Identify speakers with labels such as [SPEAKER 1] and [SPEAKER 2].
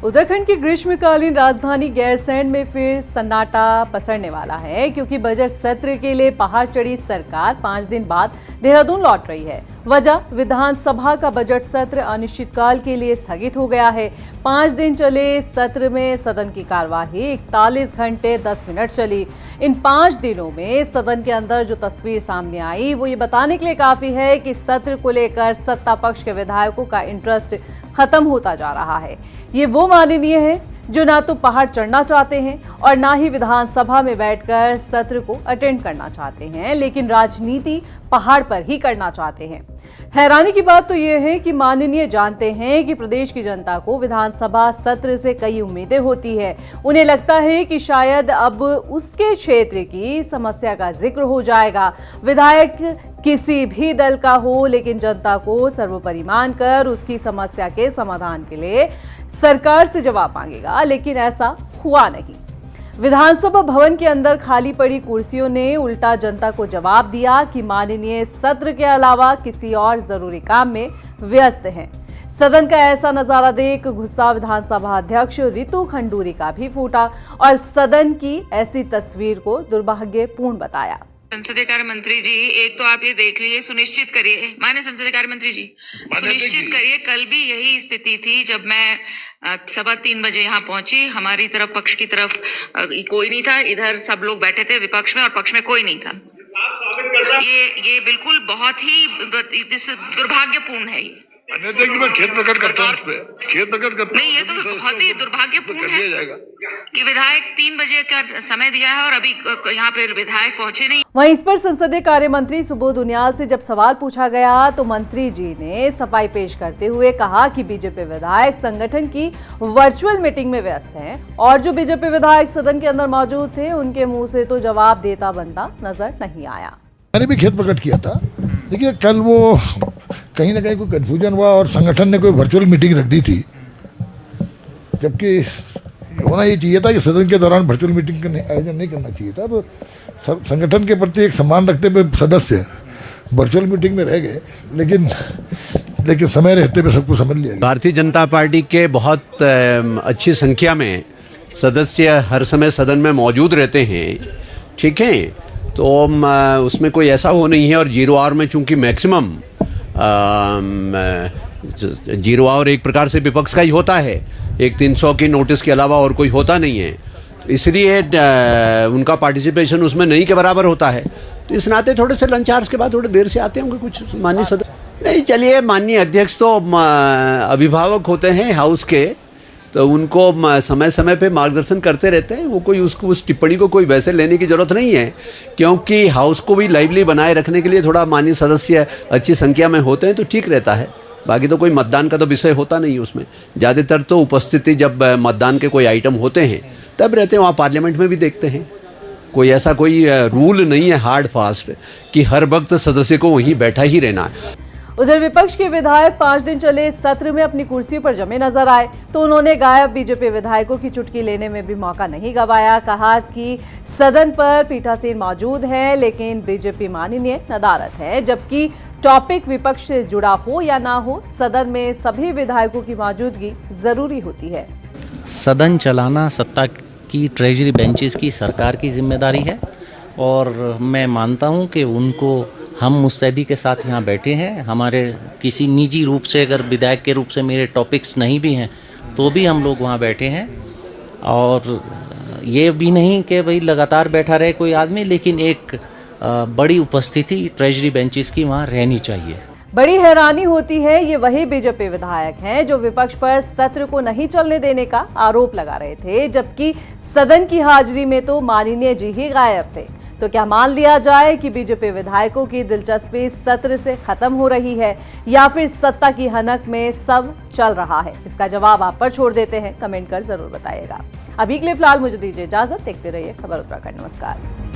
[SPEAKER 1] उत्तराखंड की ग्रीष्मकालीन राजधानी गैरसैंण में फिर सन्नाटा पसरने वाला है, क्योंकि बजट सत्र के लिए पहाड़ चढ़ी सरकार 5 दिन बाद देहरादून लौट रही है। वजह, विधानसभा का बजट सत्र अनिश्चितकाल के लिए स्थगित हो गया है। 5 दिन चले सत्र में सदन की कार्यवाही 41 घंटे 10 मिनट चली। इन 5 दिनों में सदन के अंदर जो तस्वीर सामने आई वो ये बताने के लिए काफी है कि सत्र को लेकर सत्ता पक्ष के विधायकों का इंटरेस्ट खत्म होता जा रहा है। ये वो माननीय है जो ना तो पहाड़ चढ़ना चाहते हैं और ना ही विधानसभा में बैठकर सत्र को अटेंड करना चाहते हैं, लेकिन राजनीति पहाड़ पर ही करना चाहते हैं। हैरानी की बात तो यह है कि माननीय जानते हैं कि प्रदेश की जनता को विधानसभा सत्र से कई उम्मीदें होती है। उन्हें लगता है कि शायद अब उसके क्षेत्र की समस्या का जिक्र हो जाएगा। विधायक किसी भी दल का हो, लेकिन जनता को सर्वोपरि मानकर उसकी समस्या के समाधान के लिए सरकार से जवाब मांगेगा, लेकिन ऐसा हुआ नहीं। विधानसभा भवन के अंदर खाली पड़ी कुर्सियों ने उल्टा जनता को जवाब दिया कि माननीय सत्र के अलावा किसी और जरूरी काम में व्यस्त हैं। सदन का ऐसा नजारा देख गुस्सा विधानसभा अध्यक्ष रितु खंडूरी का भी फूटा और सदन की ऐसी तस्वीर को दुर्भाग्यपूर्ण बताया।
[SPEAKER 2] संसदीय कार्य मंत्री जी, एक तो आप ये देख लीजिए, सुनिश्चित करिए, माननीय संसदीय कार्य मंत्री जी, सुनिश्चित करिए। कल भी यही स्थिति थी जब मैं 3:15 बजे यहाँ पहुंची। हमारी तरफ, पक्ष की तरफ कोई नहीं था। इधर सब लोग बैठे थे विपक्ष में और पक्ष में कोई नहीं था। ये बिल्कुल बहुत ही दुर्भाग्यपूर्ण है।
[SPEAKER 3] मैं खेद प्रकट करता हूँ, खेद प्रकट करता हूँ।
[SPEAKER 2] नहीं, ये तो बहुत ही दुर्भाग्यपूर्ण है कि विधायक 3 बजे का समय दिया है और अभी यहाँ पे विधायक पहुंचे नहीं।
[SPEAKER 1] वहीं इस पर संसदीय कार्य मंत्री सुबोध उनियाल से जब सवाल पूछा गया तो मंत्री जी ने सफाई पेश करते हुए कहा कि बीजेपी विधायक संगठन की वर्चुअल मीटिंग में व्यस्त हैं और जो बीजेपी विधायक सदन के अंदर मौजूद थे उनके मुंह से तो जवाब देता बनता नजर नहीं आया।
[SPEAKER 3] मैंने भी खेद प्रकट किया था। देखिए, कल वो कहीं ना कहीं कोई कंफ्यूजन हुआ और संगठन ने कोई वर्चुअल मीटिंग रख दी थी, जबकि होना ये चाहिए था कि सदन के दौरान वर्चुअल मीटिंग का आयोजन नहीं करना चाहिए था। तो संगठन के प्रति एक सम्मान रखते हुए सदस्य वर्चुअल मीटिंग में रह गए, लेकिन समय रहते हुए सबको समझ लिया गया।
[SPEAKER 4] भारतीय जनता पार्टी के बहुत अच्छी संख्या में सदस्य हर समय सदन में मौजूद रहते हैं, ठीक है, तो उसमें कोई ऐसा हो नहीं है। और 0 आवर में चूंकि मैक्सिमम 0 आवर एक प्रकार से विपक्ष का ही होता है, एक 300 की नोटिस के अलावा और कोई होता नहीं है, तो इसलिए उनका पार्टिसिपेशन उसमें नहीं के बराबर होता है। तो इस नाते थोड़े से लंच आवर्स के बाद थोड़े देर से आते होंगे कुछ माननीय सदस्य। नहीं, चलिए, माननीय अध्यक्ष तो अभिभावक होते हैं हाउस के, तो उनको समय समय पे मार्गदर्शन करते रहते हैं। वो कोई उसको उस टिप्पणी को कोई वैसे लेने की ज़रूरत नहीं है, क्योंकि हाउस को भी लाइवली बनाए रखने के लिए थोड़ा माननीय सदस्य अच्छी संख्या में होते हैं तो ठीक रहता है। बाकी तो कोई मतदान का तो विषय होता नहीं उसमें। ज़्यादातर तो उपस्थिति जब मतदान के कोई आइटम होते हैं तब रहते हैं। वहाँ पार्लियामेंट में भी देखते हैं, कोई ऐसा कोई रूल नहीं है हार्ड फास्ट कि हर वक्त सदस्य को वहीं बैठा ही रहना है।
[SPEAKER 1] उधर विपक्ष के विधायक 5 दिन चले सत्र में अपनी कुर्सी पर जमे नजर आए तो उन्होंने गायब बीजेपी विधायकों की चुटकी लेने में भी मौका नहीं गंवाया। कहा कि सदन पर पीठासीन मौजूद है, लेकिन बीजेपी माननीय नदारद है। जबकि टॉपिक विपक्ष से जुड़ा हो या ना हो, सदन में सभी विधायकों की मौजूदगी जरूरी होती है।
[SPEAKER 5] सदन चलाना सत्ता की ट्रेजरी बेंचेस की सरकार की जिम्मेदारी है और मैं मानता हूं कि उनको हम मुस्तैदी के साथ यहाँ बैठे हैं। हमारे किसी निजी रूप से, अगर विधायक के रूप से मेरे टॉपिक्स नहीं भी हैं तो भी हम लोग वहाँ बैठे हैं। और ये भी नहीं कि भाई लगातार बैठा रहे कोई आदमी, लेकिन एक बड़ी उपस्थिति ट्रेजरी बेंचेस की वहाँ रहनी चाहिए।
[SPEAKER 1] बड़ी हैरानी होती है, ये वही बीजेपी विधायक हैं जो विपक्ष पर सत्र को नहीं चलने देने का आरोप लगा रहे थे, जबकि सदन की हाजिरी में तो माननीय जी ही गायब थे। तो क्या मान लिया जाए कि बीजेपी विधायकों की दिलचस्पी सत्र से खत्म हो रही है या फिर सत्ता की हनक में सब चल रहा है? इसका जवाब आप पर छोड़ देते हैं, कमेंट कर जरूर बताइएगा। अभी के लिए फिलहाल मुझे दीजिए इजाजत। देखते रहिए खबर उत्तराखंड। नमस्कार।